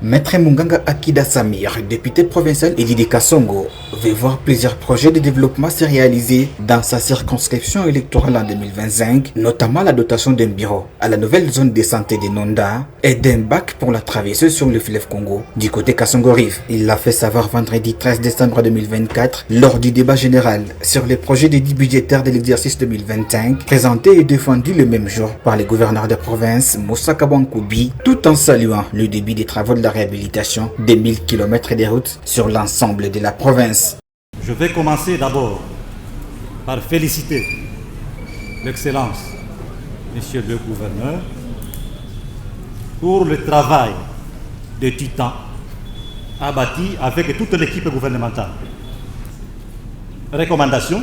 Maître Munganga Akida Samir, député provincial et Didi Kasongo, veut voir plusieurs projets de développement se réaliser dans sa circonscription électorale en 2025, notamment la dotation d'un bureau à la nouvelle zone de santé de Nonda et d'un bac pour la traversée sur le fleuve Congo du côté Kasongo Rive. Il l'a fait savoir vendredi 13 décembre 2024 lors du débat général sur les projets de budgétaires de l'exercice 2025 présentés et défendus le même jour par les gouverneurs de province Moussa Kabouankoubi, tout en saluant le début des travaux de la réhabilitation des 1000 km de routes sur l'ensemble de la province. Je vais commencer d'abord par féliciter l'Excellence, Monsieur le Gouverneur, pour le travail de titan abattu avec toute l'équipe gouvernementale. Recommandation,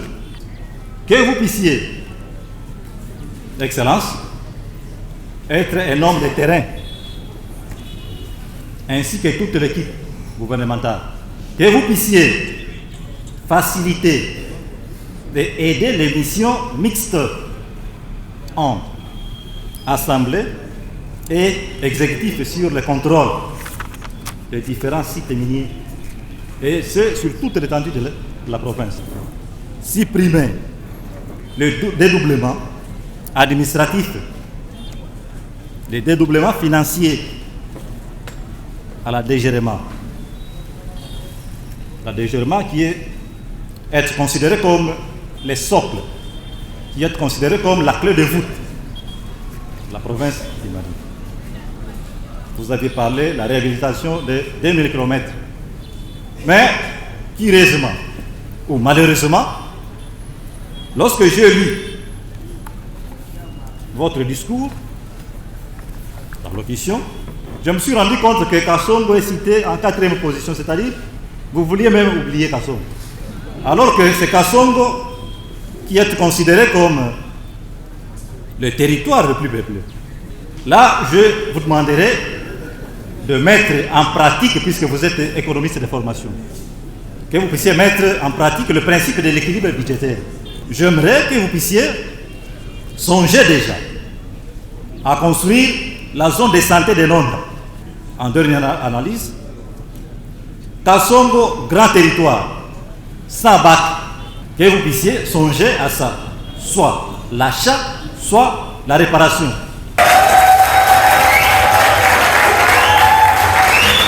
que vous puissiez, Excellence, être un homme de terrain, ainsi que toute l'équipe gouvernementale, que vous puissiez faciliter et aider les missions mixtes entre assemblée et exécutif sur le contrôle des différents sites miniers, et ce sur toute l'étendue de la province. Supprimer le dédoublement administratif, le dédoublement financier à la DGRMA. La DGRMA qui est considérée comme le socle, qui est considérée comme la clé de voûte de la province du Mali. Vous avez parlé de la réhabilitation de 2000 km. Mais, curieusement ou malheureusement, lorsque j'ai lu votre discours, la locution, je me suis rendu compte que Kasongo est cité en 4e position, c'est-à-dire, vous vouliez même oublier Kasongo. Alors que c'est Kasongo qui est considéré comme le territoire le plus peuplé. Là, je vous demanderai de mettre en pratique, puisque vous êtes économiste de formation, que vous puissiez mettre en pratique le principe de l'équilibre budgétaire. J'aimerais que vous puissiez songer déjà à construire la zone de santé de Londres. En dernière analyse, Kasongo, grand territoire, sans bac, que vous puissiez songer à ça, soit l'achat, soit la réparation.